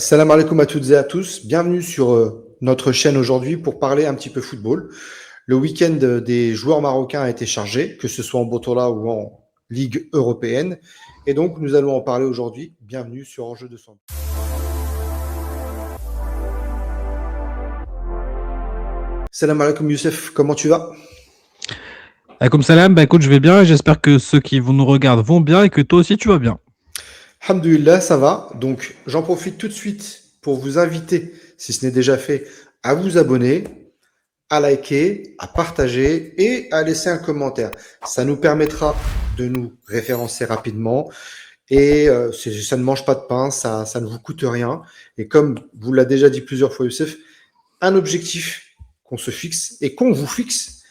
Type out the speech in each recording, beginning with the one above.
Salam alaikum à toutes et à tous. Bienvenue sur notre chaîne aujourd'hui pour parler un petit peu football. Le week-end des joueurs marocains a été chargé, que ce soit en Botola ou en Ligue européenne. Et donc, nous allons en parler aujourd'hui. Bienvenue sur Enjeu de Centre. Salam alaikum Youssef, comment tu vas? Comme salam, écoute, je vais bien et j'espère que ceux qui nous regardent vont bien et que toi aussi tu vas bien. Alhamdulillah, ça va. Donc, j'en profite tout de suite pour vous inviter, si ce n'est déjà fait, à vous abonner, à liker, à partager et à laisser un commentaire. Ça nous permettra de nous référencer rapidement et ça ne mange pas de pain, ça ne vous coûte rien. Et comme vous l'a déjà dit plusieurs fois, Youssef, un objectif qu'on se fixe et qu'on vous fixe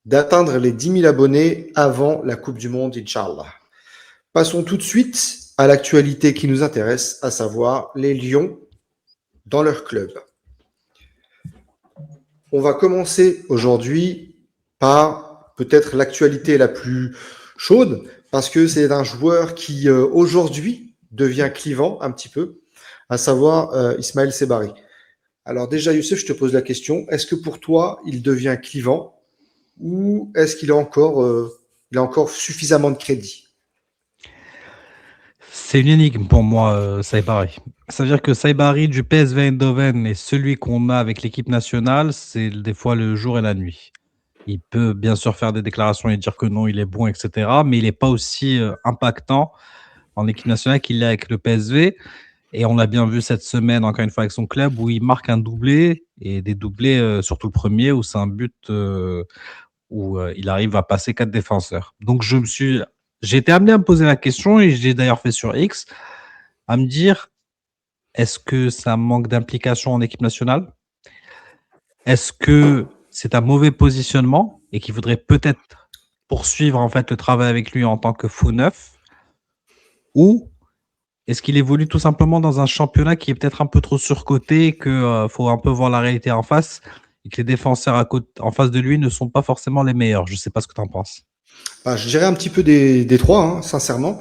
d'atteindre les 10 000 abonnés avant la Coupe du Monde, Inch'Allah. Passons tout de suite à l'actualité qui nous intéresse, à savoir les Lions dans leur club. On va commencer aujourd'hui par peut-être l'actualité la plus chaude, parce que c'est un joueur qui aujourd'hui devient clivant un petit peu, à savoir Ismaël Sebari. Alors déjà, Youssef, je te pose la question, est-ce que pour toi, il devient clivant ou est-ce qu'il a encore suffisamment de crédit? C'est une énigme pour moi, Saibari. Ça veut dire que Saibari du PSV Eindhoven et celui qu'on a avec l'équipe nationale, c'est des fois le jour et la nuit. Il peut bien sûr faire des déclarations et dire que non, il est bon, etc. Mais il n'est pas aussi impactant en équipe nationale qu'il l'est avec le PSV. Et on l'a bien vu cette semaine, encore une fois, avec son club, où il marque un doublé, et des doublés, surtout le premier, où c'est un but où il arrive à passer 4 défenseurs. Donc j'ai été amené à me poser la question, et j'ai d'ailleurs fait sur X, à me dire, est-ce que c'est un manque d'implication en équipe nationale? Est-ce que c'est un mauvais positionnement et qu'il faudrait peut-être poursuivre en fait le travail avec lui en tant que faux neuf? Ou est-ce qu'il évolue tout simplement dans un championnat qui est peut-être un peu trop surcoté et que faut un peu voir la réalité en face et que les défenseurs en face de lui ne sont pas forcément les meilleurs? Je ne sais pas ce que tu en penses. Je dirais un petit peu des trois, hein, sincèrement.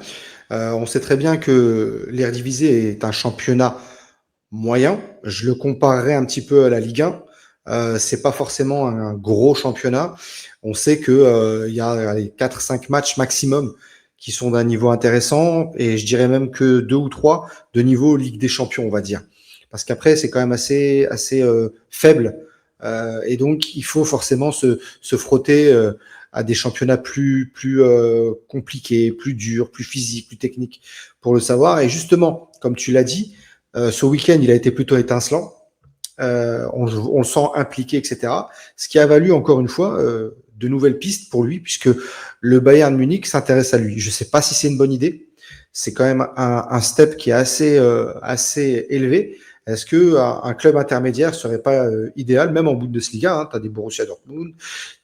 On sait très bien que l'Eredivisie est un championnat moyen. Je le comparerais un petit peu à la Ligue 1. C'est pas forcément un gros championnat. On sait que il y a 4-5 matchs maximum qui sont d'un niveau intéressant et je dirais même que 2 ou 3 de niveau Ligue des Champions, on va dire. Parce qu'après, c'est quand même assez faible. Et donc, il faut forcément se frotter à des championnats plus compliqués, plus durs, plus physiques, plus techniques pour le savoir. Et justement, comme tu l'as dit, ce week-end, il a été plutôt étincelant. On le sent impliqué, etc. Ce qui a valu encore une fois de nouvelles pistes pour lui, puisque le Bayern Munich s'intéresse à lui. Je ne sais pas si c'est une bonne idée. C'est quand même un step qui est assez élevé. Est-ce que un club intermédiaire serait pas idéal, même en Bundesliga, hein, tu as des Borussia Dortmund,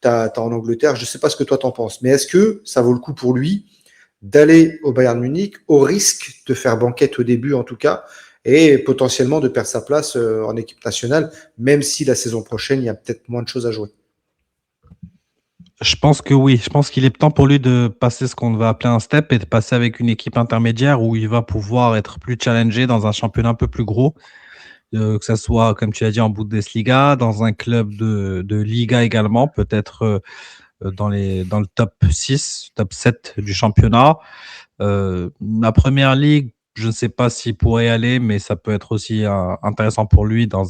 tu as en Angleterre, je ne sais pas ce que toi t'en penses, mais est-ce que ça vaut le coup pour lui d'aller au Bayern Munich au risque de faire banquette au début en tout cas et potentiellement de perdre sa place en équipe nationale, même si la saison prochaine, il y a peut-être moins de choses à jouer. Je pense que oui, je pense qu'il est temps pour lui de passer ce qu'on va appeler un step et de passer avec une équipe intermédiaire où il va pouvoir être plus challengé dans un championnat un peu plus gros, que ça soit, comme tu l'as dit, en Bundesliga, dans un club de Liga également, peut-être dans le top 6, top 7 du championnat. La première ligue, je ne sais pas s'il pourrait y aller, mais ça peut être aussi intéressant pour lui dans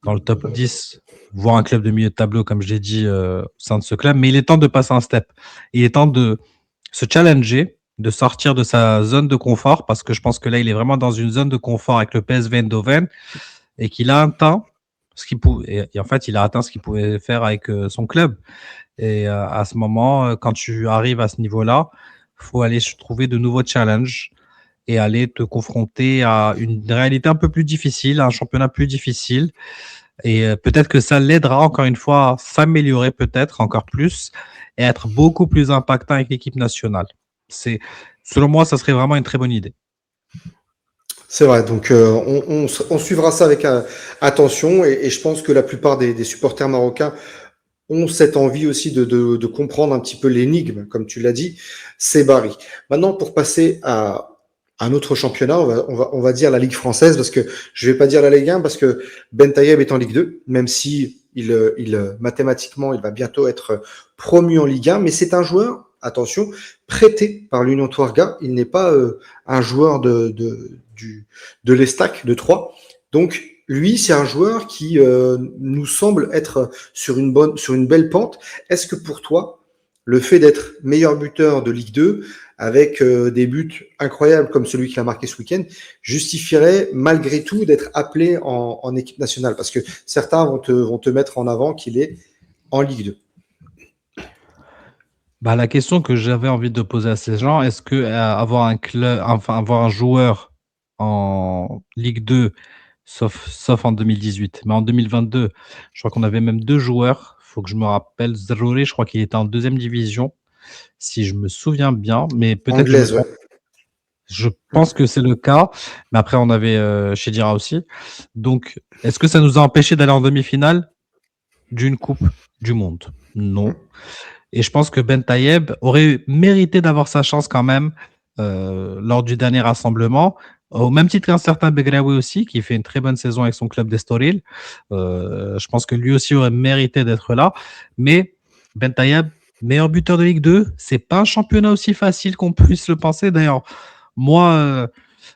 le top 10, voir un club de milieu de tableau, comme je l'ai dit, au sein de ce club. Mais il est temps de passer un step. Il est temps de se challenger, de sortir de sa zone de confort, parce que je pense que là, il est vraiment dans une zone de confort avec le PSV Eindhoven et qu'il a atteint ce qu'il pouvait. Et en fait, il a atteint ce qu'il pouvait faire avec son club. Et à ce moment, quand tu arrives à ce niveau-là, il faut aller trouver de nouveaux challenges et aller te confronter à une réalité un peu plus difficile, à un championnat plus difficile. Et peut-être que ça l'aidera encore une fois à s'améliorer peut-être encore plus et être beaucoup plus impactant avec l'équipe nationale. C'est, selon moi, ça serait vraiment une très bonne idée. C'est vrai, donc on suivra ça avec attention et je pense que la plupart des supporters marocains ont cette envie aussi de comprendre un petit peu l'énigme, comme tu l'as dit, c'est Barry. Maintenant, pour passer un autre championnat, on va dire la Ligue française, parce que je vais pas dire la Ligue 1, parce que Ben Taïeb est en Ligue 2, même si mathématiquement, il va bientôt être promu en Ligue 1, mais c'est un joueur, attention, prêté par l'Union Touarega. Il n'est pas un joueur de l'Estac de Troyes. Donc, lui, c'est un joueur qui nous semble être sur une belle pente. Est-ce que pour toi, le fait d'être meilleur buteur de Ligue 2, avec des buts incroyables comme celui qu'il a marqué ce week-end, justifierait malgré tout d'être appelé en équipe nationale? Parce que certains vont te mettre en avant qu'il est en Ligue 2. Bah, la question que j'avais envie de poser à ces gens, est-ce que avoir un club, enfin avoir un joueur en Ligue 2, sauf en 2018, mais en 2022, je crois qu'on avait même deux joueurs. Il faut que je me rappelle. Zerrouri, je crois qu'il était en deuxième division, si je me souviens bien, mais peut-être je me Anglaise, ouais. trompe. Je pense que c'est le cas, mais après on avait Chedira aussi. Donc, est-ce que ça nous a empêché d'aller en demi-finale d'une Coupe du Monde? Non. Et je pense que Ben Taïeb aurait mérité d'avoir sa chance quand même lors du dernier rassemblement, au même titre qu'un certain Begraoui aussi, qui fait une très bonne saison avec son club d'Estoril. Je pense que lui aussi aurait mérité d'être là. Mais Ben Taïeb, meilleur buteur de Ligue 2, c'est pas un championnat aussi facile qu'on puisse le penser. D'ailleurs, moi,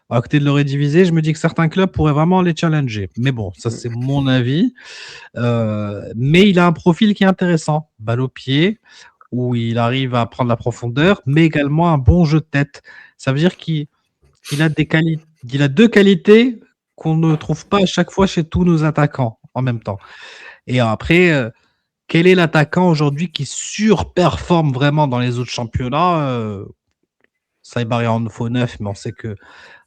à côté de leur divisé, je me dis que certains clubs pourraient vraiment les challenger. Mais bon, ça c'est mon avis. Mais il a un profil qui est intéressant. Balle au pied, où il arrive à prendre la profondeur, mais également un bon jeu de tête. Ça veut dire qu'il a il a deux qualités qu'on ne trouve pas à chaque fois chez tous nos attaquants en même temps. Et après, quel est l'attaquant aujourd'hui qui surperforme vraiment dans les autres championnats? Saïbari en faut 9, mais on sait que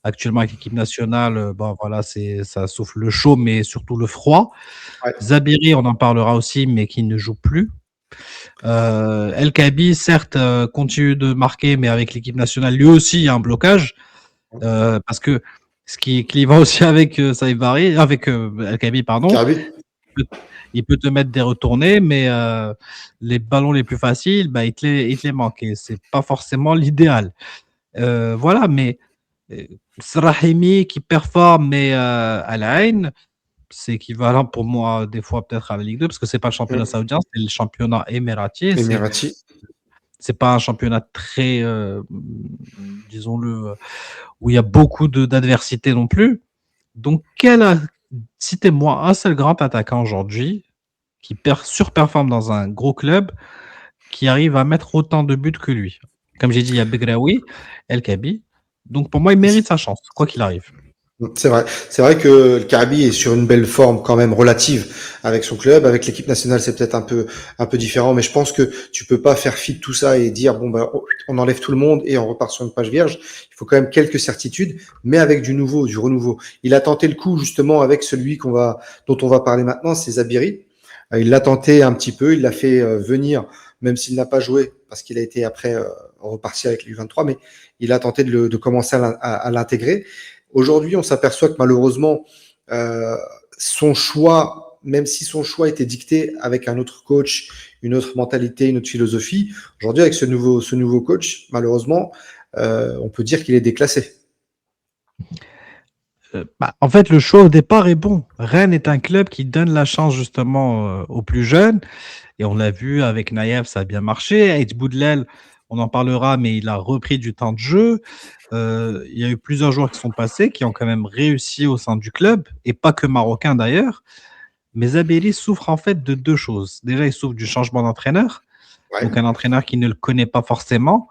actuellement avec l'équipe nationale, bon voilà, ça souffle le chaud, mais surtout le froid. Ouais. Zabiri, on en parlera aussi, mais qui ne joue plus. El Kabi, certes, continue de marquer, mais avec l'équipe nationale, lui aussi, il y a un blocage. Parce que ce qui est clivant aussi avec Saïbari, avec El Kabi, pardon, Carbi. il peut te mettre des retournées, mais les ballons les plus faciles, bah, il te les manque. Et c'est pas forcément l'idéal. Voilà, mais Rahimi qui performe, mais à la haine, c'est équivalent pour moi, des fois, peut-être à la Ligue 2, parce que c'est pas le championnat saoudien, c'est le championnat émirati. Emirati. C'est pas un championnat très, disons-le, où il y a beaucoup d'adversité non plus. Donc, citez-moi un seul grand attaquant aujourd'hui qui surperforme dans un gros club, qui arrive à mettre autant de buts que lui. Comme j'ai dit, il y a Begraoui, El Kabi. Donc, pour moi, il mérite sa chance, quoi qu'il arrive. C'est vrai. C'est vrai que le Carabi est sur une belle forme quand même relative avec son club. Avec l'équipe nationale, c'est peut-être un peu différent, mais je pense que tu peux pas faire fi de tout ça et dire, bon, bah, on enlève tout le monde et on repart sur une page vierge. Il faut quand même quelques certitudes, mais avec du nouveau, du renouveau. Il a tenté le coup, justement, avec celui dont on va parler maintenant, c'est Zabiri. Il l'a tenté un petit peu, il l'a fait venir, même s'il n'a pas joué, parce qu'il a été après reparti avec l'U23, mais il a tenté de commencer à l'intégrer. Aujourd'hui, on s'aperçoit que malheureusement, son choix, même si son choix était dicté avec un autre coach, une autre mentalité, une autre philosophie, aujourd'hui, avec ce nouveau coach, malheureusement, on peut dire qu'il est déclassé. En fait, le choix au départ est bon. Rennes est un club qui donne la chance justement aux plus jeunes. Et on l'a vu avec Naïef, ça a bien marché. Aït Boudlel, on en parlera, mais il a repris du temps de jeu. Il y a eu plusieurs joueurs qui sont passés, qui ont quand même réussi au sein du club, et pas que marocains d'ailleurs. Mais Zabiri souffre en fait de deux choses. Déjà, il souffre du changement d'entraîneur, Ouais. donc un entraîneur qui ne le connaît pas forcément.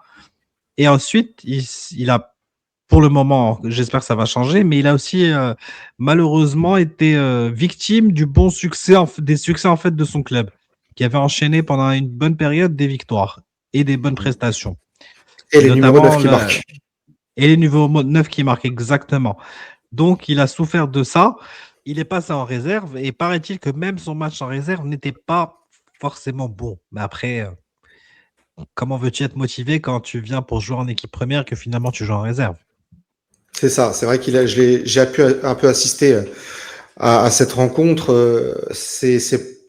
Et ensuite, il a, pour le moment, j'espère que ça va changer, mais il a aussi malheureusement été victime du bon succès, des succès en fait de son club, qui avait enchaîné pendant une bonne période des victoires et des bonnes prestations. Et Et les numéros 9 notamment qui marquent. et les niveaux 9 qui marquent exactement. Donc, il a souffert de ça. Il est passé en réserve et paraît-il que même son match en réserve n'était pas forcément bon. Mais après, comment veux-tu être motivé quand tu viens pour jouer en équipe première et que finalement tu joues en réserve? C'est ça. C'est vrai j'ai pu un peu assister à cette rencontre.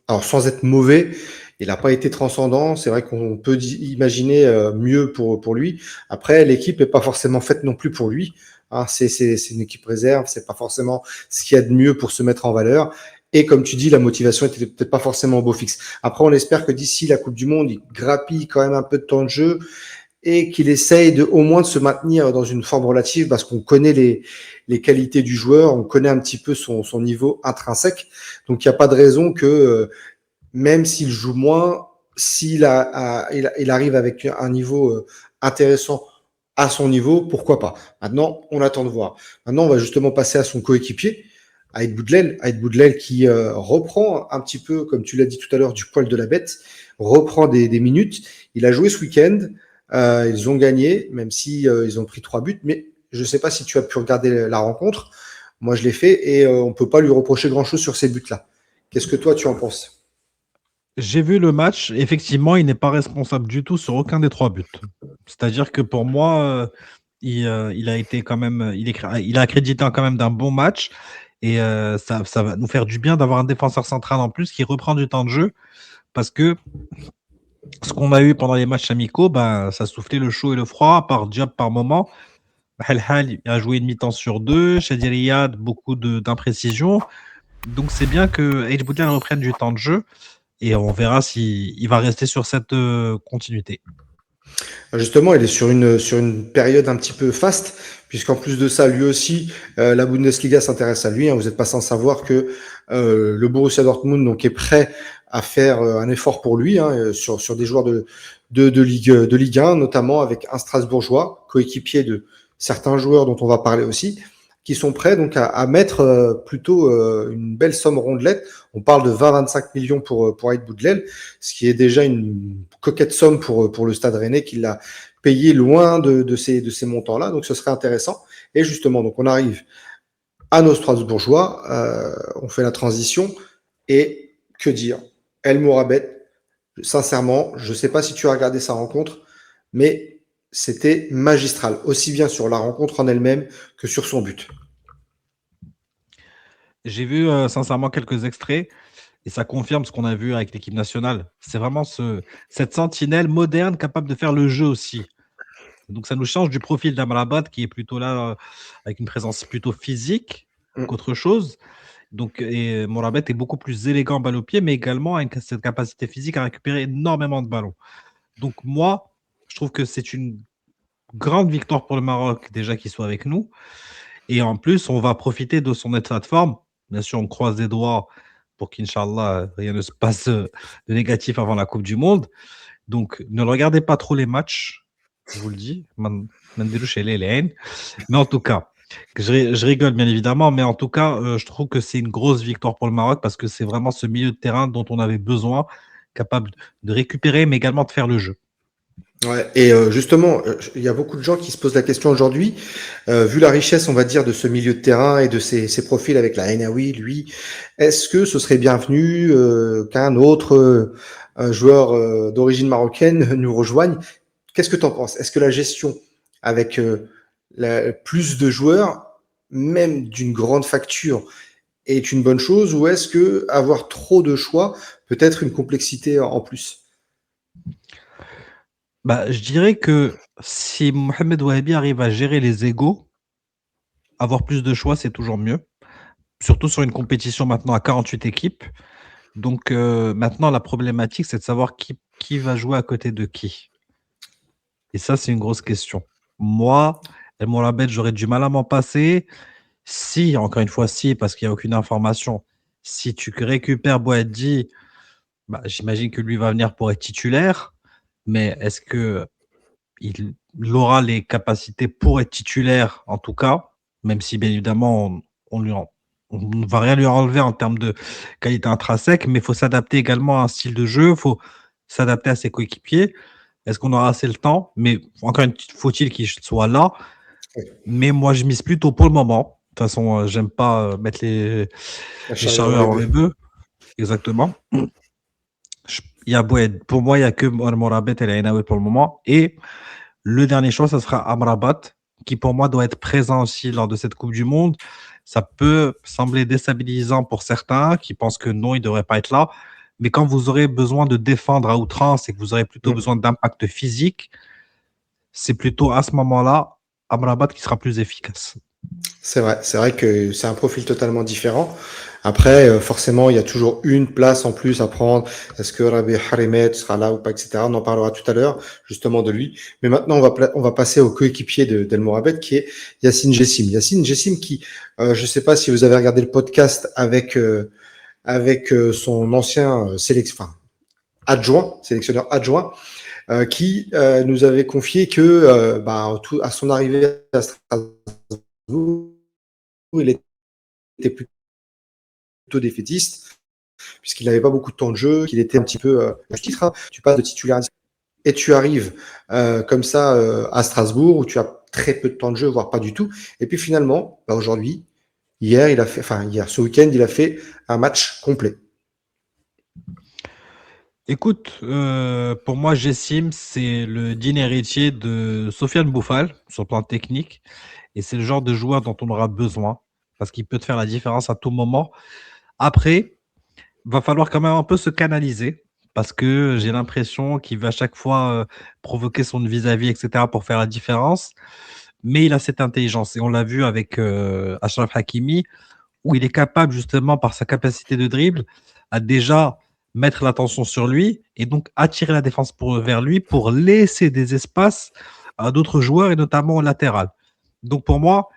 Alors sans être mauvais, il n'a pas été transcendant. C'est vrai qu'on peut imaginer mieux pour lui. Après, l'équipe n'est pas forcément faite non plus pour lui. Hein, c'est une équipe réserve, c'est pas forcément ce qu'il y a de mieux pour se mettre en valeur. Et comme tu dis, la motivation était peut-être pas forcément au beau fixe. Après, on espère que d'ici la Coupe du Monde, il grappille quand même un peu de temps de jeu et qu'il essaye au moins de se maintenir dans une forme relative parce qu'on connaît les qualités du joueur, on connaît un petit peu son niveau intrinsèque. Donc, il n'y a pas de raison que, même s'il joue moins, s'il arrive avec un niveau intéressant à son niveau, pourquoi pas. Maintenant, on attend de voir. Maintenant, on va justement passer à son coéquipier, Aïd Boudlel. Aïd Boudlel qui reprend un petit peu, comme tu l'as dit tout à l'heure, du poil de la bête, reprend des minutes. Il a joué ce week-end. Ils ont gagné, même si ils ont pris 3 buts. Mais je ne sais pas si tu as pu regarder la rencontre. Moi, je l'ai fait et on ne peut pas lui reprocher grand-chose sur ces buts-là. Qu'est-ce que toi, tu en penses? J'ai vu le match. Effectivement, il n'est pas responsable du tout sur aucun des 3 buts. C'est-à-dire que pour moi, il a été quand même, il a accrédité quand même d'un bon match. Et ça va nous faire du bien d'avoir un défenseur central en plus qui reprend du temps de jeu. Parce que ce qu'on a eu pendant les matchs amicaux, ben, ça soufflait le chaud et le froid par Diop par moment. Helhal a joué une mi-temps sur deux. Shadi Riyad, beaucoup d'imprécisions. Donc c'est bien que H. Boudin reprenne du temps de jeu et on verra s'il va rester sur cette continuité. Justement, il est sur une période un petit peu faste, puisqu'en plus de ça, lui aussi, la Bundesliga s'intéresse à lui. Hein. Vous n'êtes pas sans savoir que le Borussia Dortmund donc, est prêt à faire un effort pour lui hein, sur des joueurs de Ligue 1, notamment avec un Strasbourgeois, coéquipier de certains joueurs dont on va parler aussi, qui sont prêts donc à mettre plutôt une belle somme rondelette. On parle de 20-25 millions pour Aït Boudlel, ce qui est déjà une coquette somme pour le Stade Rennais qui l'a payé loin de ces montants-là. Donc ce serait intéressant. Et justement, donc on arrive à nos Strasbourgeois, on fait la transition et que dire? El Morabet, sincèrement, je ne sais pas si tu as regardé sa rencontre, mais c'était magistral, aussi bien sur la rencontre en elle-même que sur son but. J'ai vu sincèrement quelques extraits et ça confirme ce qu'on a vu avec l'équipe nationale. C'est vraiment cette sentinelle moderne capable de faire le jeu aussi. Donc ça nous change du profil d'Amrabat qui est plutôt là avec une présence plutôt physique qu'autre chose. Donc, et Morabet est beaucoup plus élégant balle au pied, mais également a cette capacité physique à récupérer énormément de ballons. Donc moi, je trouve que c'est une grande victoire pour le Maroc déjà qu'il soit avec nous. Et en plus, on va profiter de son état de forme. Bien sûr, on croise les doigts pour qu'Inch'Allah, rien ne se passe de négatif avant la Coupe du Monde. Donc, ne regardez pas trop les matchs, je vous le dis. Mais en tout cas, je rigole bien évidemment, mais en tout cas, je trouve que c'est une grosse victoire pour le Maroc parce que c'est vraiment ce milieu de terrain dont on avait besoin, capable de récupérer, mais également de faire le jeu. Ouais, et justement, il y a beaucoup de gens qui se posent la question aujourd'hui, vu la richesse, on va dire, de ce milieu de terrain et de ses profils avec la Henaoui, lui, est-ce que ce serait bienvenu qu'un autre joueur d'origine marocaine nous rejoigne? Qu'est-ce que tu en penses? Est-ce que la gestion avec plus de joueurs, même d'une grande facture, est une bonne chose ou est-ce que avoir trop de choix peut être une complexité en plus? Bah, je dirais que si Mohamed Wahabi arrive à gérer les égos, avoir plus de choix, c'est toujours mieux. Surtout sur une compétition maintenant à 48 équipes. Donc maintenant, la problématique, c'est de savoir qui va jouer à côté de qui. Et ça, c'est une grosse question. Moi, El Morabet, j'aurais du mal à m'en passer. Si, encore une fois, si, parce qu'il n'y a aucune information, si tu récupères Boadi, bah, j'imagine que lui va venir pour être titulaire. Mais est-ce que il aura les capacités pour être titulaire, en tout cas, même si bien évidemment on ne va rien lui enlever en termes de qualité intrinsèque, mais il faut s'adapter également à un style de jeu, il faut s'adapter à ses coéquipiers. Est-ce qu'on aura assez le temps? Mais encore faut-il qu'il soit là. Mais moi, je mise plutôt pour le moment. De toute façon, j'aime pas mettre La les charrue charrues avant les avant les bœufs. bœufs. Exactement. Il y a il pour moi, il n'y a que Morabet et Ainaoui pour le moment. Et le dernier choix, ça sera Amrabat, qui pour moi doit être présent aussi lors de cette Coupe du Monde. Ça peut sembler déstabilisant pour certains qui pensent que non, il ne devrait pas être là. Mais quand vous aurez besoin de défendre à outrance et que vous aurez plutôt besoin d'impact physique, c'est plutôt à ce moment-là Amrabat qui sera plus efficace. C'est vrai que c'est un profil totalement différent. Après, forcément, il y a toujours une place en plus à prendre. Est-ce que Rabi Harimet sera là ou pas, etc. On en parlera tout à l'heure, justement, de lui. Mais maintenant, on va passer au coéquipier d'El Morabet, qui est Yacine Jessim. Yacine Jessim qui, je ne sais pas si vous avez regardé le podcast avec son ancien enfin, sélectionneur adjoint, qui nous avait confié que à son arrivée à Strasbourg, il était plutôt défaitiste, puisqu'il n'avait pas beaucoup de temps de jeu, qu'il était un petit peu titre, hein. Tu passes de titulaire et tu arrives comme ça à Strasbourg où tu as très peu de temps de jeu, voire pas du tout. Et puis finalement, aujourd'hui, ce week-end, il a fait un match complet. Écoute, pour moi, Jessim, c'est le digne héritier de Sofiane Bouffal sur le plan technique. Et c'est le genre de joueur dont on aura besoin parce qu'il peut te faire la différence à tout moment. Après, va falloir quand même un peu se canaliser parce que j'ai l'impression qu'il va à chaque fois provoquer son vis-à-vis, etc., pour faire la différence. Mais il a cette intelligence et on l'a vu avec Achraf Hakimi où il est capable justement par sa capacité de dribble à déjà mettre l'attention sur lui et donc attirer la défense vers lui pour laisser des espaces à d'autres joueurs et notamment au latéral. Donc pour moi,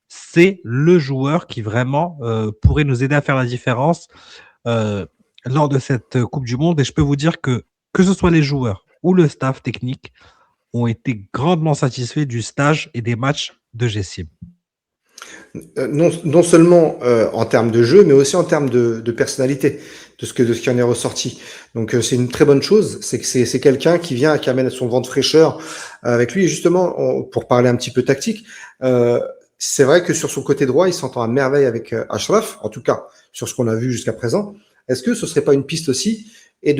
c'est le joueur qui vraiment pourrait nous aider à faire la différence euh, lors de cette Coupe du Monde. Et je peux vous dire que ce soit les joueurs ou le staff technique, ont été grandement satisfaits du stage et des matchs de Jessim. Non seulement en termes de jeu, mais aussi en termes de personnalité, de ce qui en est ressorti. Donc c'est une très bonne chose, c'est que c'est quelqu'un qui vient, qui amène son vent de fraîcheur avec lui. Et justement, pour parler un petit peu tactique, c'est vrai que sur son côté droit, il s'entend à merveille avec Achraf, en tout cas sur ce qu'on a vu jusqu'à présent. Est-ce que ce serait pas une piste aussi, et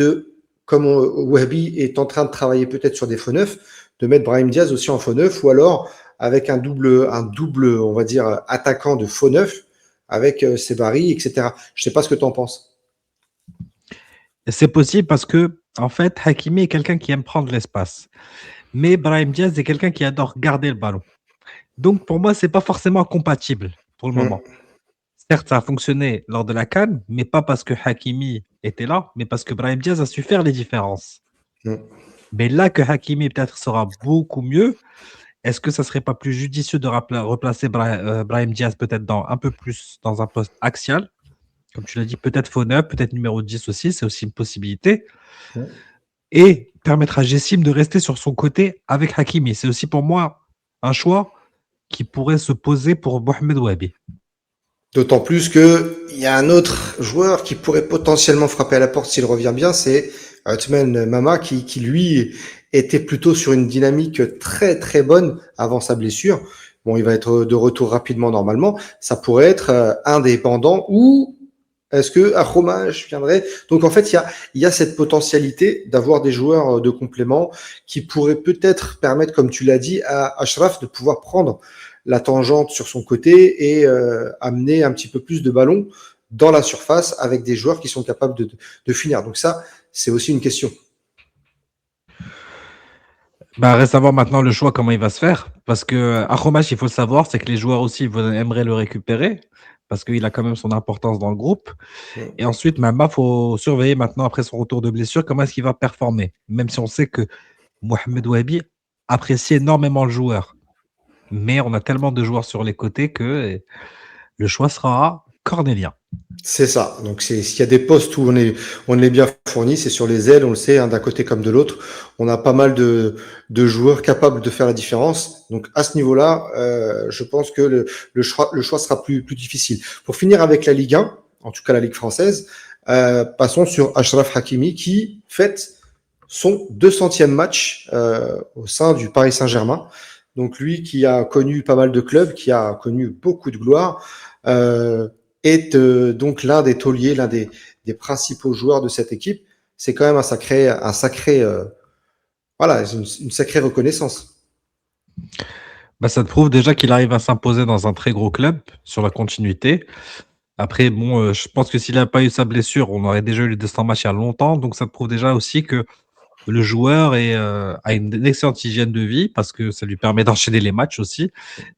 comme Wahbi est en train de travailler peut-être sur des faux neufs, de mettre Brahim Diaz aussi en faux neuf, ou alors avec un double, on va dire, attaquant de faux neuf, avec Sebari, etc. Je sais pas ce que tu en penses. C'est possible parce que, en fait, Hakimi est quelqu'un qui aime prendre l'espace. Mais Brahim Diaz est quelqu'un qui adore garder le ballon. Donc, pour moi, c'est pas forcément compatible pour le moment. Certes, ça a fonctionné lors de la CAN, mais pas parce que Hakimi était là, mais parce que Brahim Diaz a su faire les différences. Mais là que Hakimi peut-être sera beaucoup mieux, est-ce que ça serait pas plus judicieux de replacer Brahim Diaz peut-être un peu plus dans un poste axial, comme tu l'as dit, peut-être faux neuf, peut-être numéro 10 aussi, c'est aussi une possibilité, et permettre à Jessim de rester sur son côté avec Hakimi. C'est aussi pour moi un choix qui pourrait se poser pour Mohamed Wahabi. D'autant plus que il y a un autre joueur qui pourrait potentiellement frapper à la porte s'il revient bien, c'est Othman Mama qui lui était plutôt sur une dynamique très très bonne avant sa blessure. Bon, il va être de retour rapidement normalement. Ça pourrait être indépendant ou est-ce que Aromage viendrait? Donc en fait, il y a cette potentialité d'avoir des joueurs de complément qui pourraient peut-être permettre, comme tu l'as dit, à Ashraf de pouvoir prendre la tangente sur son côté et amener un petit peu plus de ballons dans la surface avec des joueurs qui sont capables de finir. Donc ça, c'est aussi une question. Bah, reste à voir maintenant le choix, comment il va se faire. Parce que Aromache, il faut le savoir, c'est que les joueurs aussi aimeraient le récupérer. Parce qu'il a quand même son importance dans le groupe. Et ensuite, Mama, il faut surveiller maintenant, après son retour de blessure, comment est-ce qu'il va performer. Même si on sait que Mohamed Wahabi apprécie énormément le joueur. Mais on a tellement de joueurs sur les côtés que le choix sera cornélien. C'est ça. Donc, s'il y a des postes où on est bien fourni, c'est sur les ailes, on le sait, hein, d'un côté comme de l'autre. On a pas mal de joueurs capables de faire la différence. Donc, à ce niveau-là, je pense que le choix sera plus difficile. Pour finir avec la Ligue 1, en tout cas la Ligue française, passons sur Achraf Hakimi qui fête son 200e match au sein du Paris Saint-Germain. Donc, lui qui a connu pas mal de clubs, qui a connu beaucoup de gloire, est donc l'un des tauliers, l'un des principaux joueurs de cette équipe. C'est quand même un sacré voilà, une sacrée reconnaissance. Bah, ça te prouve déjà qu'il arrive à s'imposer dans un très gros club sur la continuité. Après, bon, je pense que s'il n'a pas eu sa blessure, on aurait déjà eu les 200 matchs il y a longtemps. Donc, ça te prouve déjà aussi que le joueur a une excellente hygiène de vie parce que ça lui permet d'enchaîner les matchs aussi,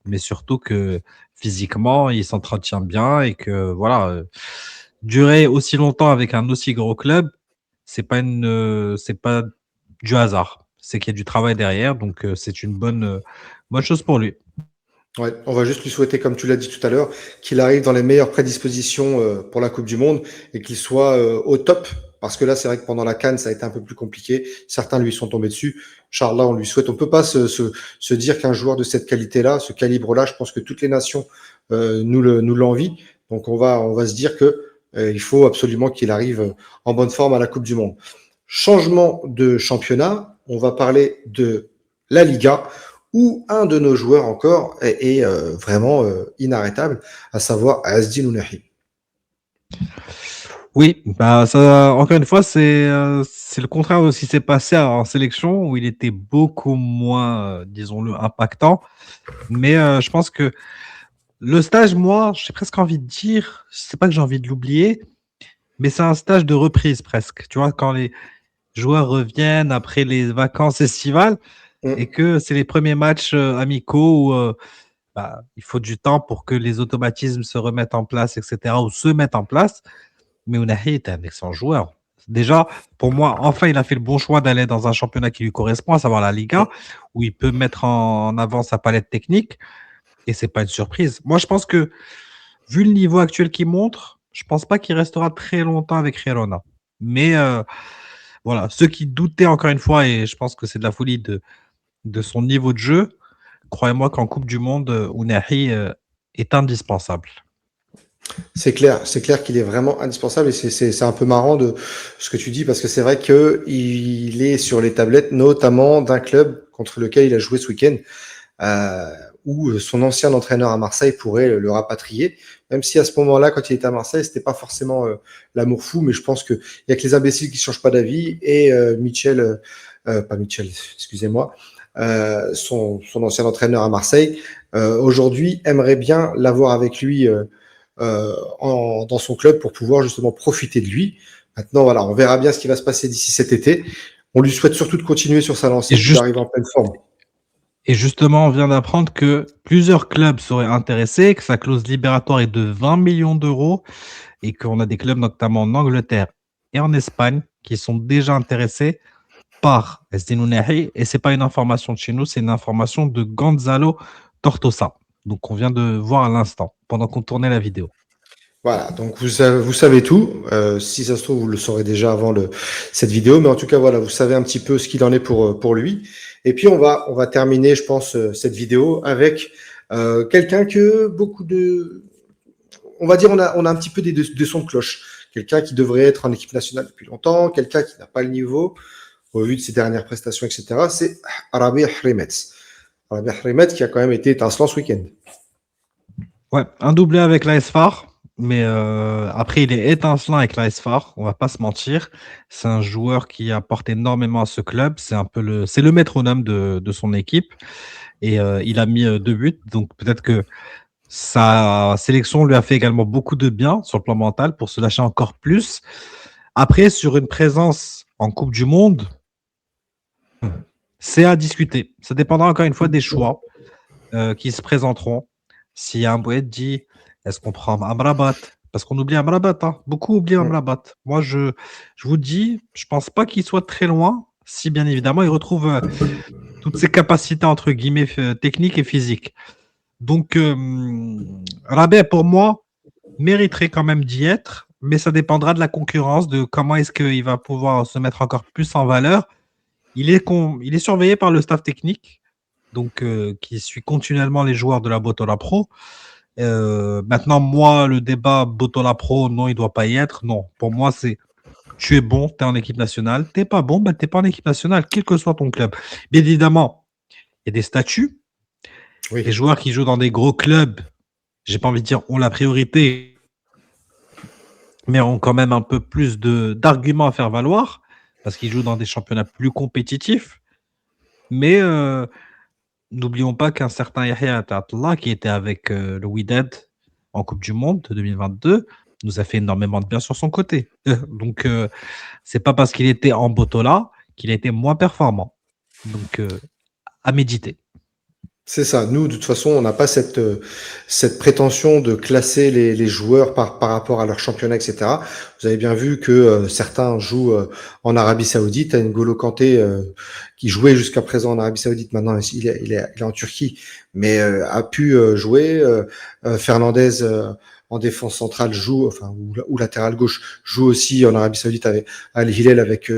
mais surtout que physiquement, il s'entretient bien et que voilà, durer aussi longtemps avec un aussi gros club, c'est pas du hasard. C'est qu'il y a du travail derrière, donc c'est une bonne chose pour lui. Ouais, on va juste lui souhaiter, comme tu l'as dit tout à l'heure, qu'il arrive dans les meilleures prédispositions pour la Coupe du Monde et qu'il soit au top. Parce que là, c'est vrai que pendant la CAN, ça a été un peu plus compliqué. Certains lui sont tombés dessus. Inch'Allah, on lui souhaite. On peut pas se dire qu'un joueur de cette qualité-là, ce calibre-là, je pense que toutes les nations nous l'envient. Donc on va se dire que il faut absolument qu'il arrive en bonne forme à la Coupe du Monde. Changement de championnat. On va parler de la Liga où un de nos joueurs encore est vraiment inarrêtable, à savoir Azdin Ounahi. Oui, bah ça, encore une fois, c'est le contraire de ce qui s'est passé en sélection où il était beaucoup moins, disons-le, impactant. Mais je pense que le stage, moi, j'ai presque envie de dire, c'est pas que j'ai envie de l'oublier, mais c'est un stage de reprise presque. Tu vois, quand les joueurs reviennent après les vacances estivales et Mm. que c'est les premiers matchs amicaux où bah, il faut du temps pour que les automatismes se remettent en place, etc., ou se mettent en place. Mais Ounahi est un excellent joueur. Déjà, pour moi, enfin, il a fait le bon choix d'aller dans un championnat qui lui correspond, à savoir la Liga, où il peut mettre en avant sa palette technique. Et c'est pas une surprise. Moi, je pense que, vu le niveau actuel qu'il montre, je pense pas qu'il restera très longtemps avec Girona. Mais voilà, ceux qui doutaient encore une fois, et je pense que c'est de la folie de son niveau de jeu, croyez-moi qu'en Coupe du Monde, Ounahi est indispensable. C'est clair qu'il est vraiment indispensable et c'est un peu marrant de ce que tu dis parce que c'est vrai que il est sur les tablettes notamment d'un club contre lequel il a joué ce week-end euh, où son ancien entraîneur à Marseille pourrait le rapatrier, même si à ce moment-là, quand il était à Marseille, c'était pas forcément l'amour fou, mais je pense que il y a que les imbéciles qui changent pas d'avis et pas Michel, excusez-moi, son ancien entraîneur à Marseille, aujourd'hui aimerait bien l'avoir avec lui dans son club pour pouvoir justement profiter de lui. Maintenant, voilà, on verra bien ce qui va se passer d'ici cet été. On lui souhaite surtout de continuer sur sa Et lancée puis juste d'arriver en pleine forme. Et justement, on vient d'apprendre que plusieurs clubs seraient intéressés, que sa clause libératoire est de 20 millions d'euros et qu'on a des clubs, notamment en Angleterre et en Espagne, qui sont déjà intéressés par Yazdine Ounahi. Et ce n'est pas une information de chez nous, c'est une information de Gonzalo Tortosa. Donc, on vient de voir à l'instant, pendant qu'on tournait la vidéo. Voilà, donc vous savez tout. Si ça se trouve, vous le saurez déjà avant cette vidéo, mais en tout cas, voilà, vous savez un petit peu ce qu'il en est pour lui. Et puis on va terminer, je pense, cette vidéo avec quelqu'un que on va dire, on a un petit peu des sons de cloche. Quelqu'un qui devrait être en équipe nationale depuis longtemps, quelqu'un qui n'a pas le niveau au vu de ses dernières prestations, etc. C'est Arabi Hrimetz. Arabi Hrimetz qui a quand même été étincelant ce week-end. Ouais, un doublé avec l'AS Far, mais après il est étincelant avec l'AS Far, on va pas se mentir. C'est un joueur qui apporte énormément à ce club. C'est le métronome de son équipe et il a mis 2 buts. Donc peut-être que sa sélection lui a fait également beaucoup de bien sur le plan mental pour se lâcher encore plus. Après, sur une présence en Coupe du Monde, c'est à discuter. Ça dépendra encore une fois des choix qui se présenteront. Si Ambouet dit, est-ce qu'on prend Amrabat? Parce qu'on oublie Amrabat, hein. Beaucoup oublient Amrabat. Moi, je vous dis, je pense pas qu'il soit très loin, si bien évidemment il retrouve toutes ses capacités, entre guillemets, techniques et physiques. Donc, Rabet, pour moi, mériterait quand même d'y être, mais ça dépendra de la concurrence, de comment est-ce qu'il va pouvoir se mettre encore plus en valeur. Il est surveillé par le staff technique, donc qui suit continuellement les joueurs de la Botola Pro. Maintenant, moi, le débat Botola Pro, non, il ne doit pas y être. Non, pour moi, c'est tu es bon, tu es en équipe nationale. Tu n'es pas bon, tu n'es pas en équipe nationale, quel que soit ton club. Bien évidemment, il y a des statuts. Oui. Les joueurs qui jouent dans des gros clubs, j'ai pas envie de dire ont la priorité, mais ont quand même un peu plus d'arguments à faire valoir parce qu'ils jouent dans des championnats plus compétitifs. Mais n'oublions pas qu'un certain Yahya Atallah, qui était avec le Wydad en Coupe du Monde de 2022, nous a fait énormément de bien sur son côté. Donc, c'est pas parce qu'il était en Botola qu'il a été moins performant. Donc, à méditer. C'est ça. Nous, de toute façon, on n'a pas cette prétention de classer les joueurs par rapport à leur championnat, etc. Vous avez bien vu que certains jouent en Arabie Saoudite. N'Golo Kanté, qui jouait jusqu'à présent en Arabie Saoudite, maintenant il est en Turquie, mais a pu jouer. Fernandez en défense centrale joue, enfin ou latéral gauche joue aussi en Arabie Saoudite avec Al Hilal avec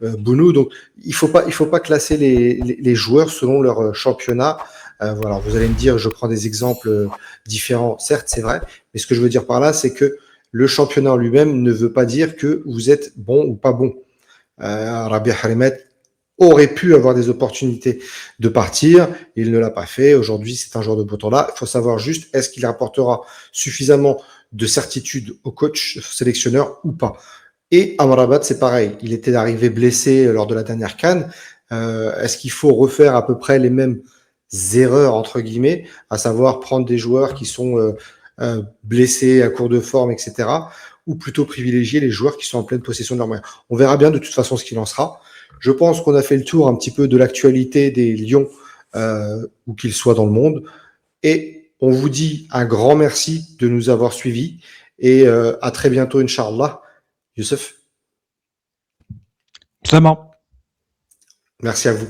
Bounou. Donc il faut pas classer les joueurs selon leur championnat. Voilà, vous allez me dire, je prends des exemples différents, certes, c'est vrai, mais ce que je veux dire par là, c'est que le championnat en lui-même ne veut pas dire que vous êtes bon ou pas bon. Rabia Harimet aurait pu avoir des opportunités de partir, il ne l'a pas fait. Aujourd'hui, c'est un joueur de beau temps là. Il faut savoir juste, est-ce qu'il apportera suffisamment de certitude au coach sélectionneur ou pas. Et Amrabat, c'est pareil. Il était arrivé blessé lors de la dernière CAN. Est-ce qu'il faut refaire à peu près les mêmes erreurs, entre guillemets, à savoir prendre des joueurs qui sont blessés, à court de forme, etc., ou plutôt privilégier les joueurs qui sont en pleine possession de leurs moyens. On verra bien de toute façon ce qu'il en sera. Je pense qu'on a fait le tour un petit peu de l'actualité des Lions, où qu'ils soient dans le monde. Et on vous dit un grand merci de nous avoir suivis. Et à très bientôt, Inch'Allah. Youssef. Seulement. Merci à vous.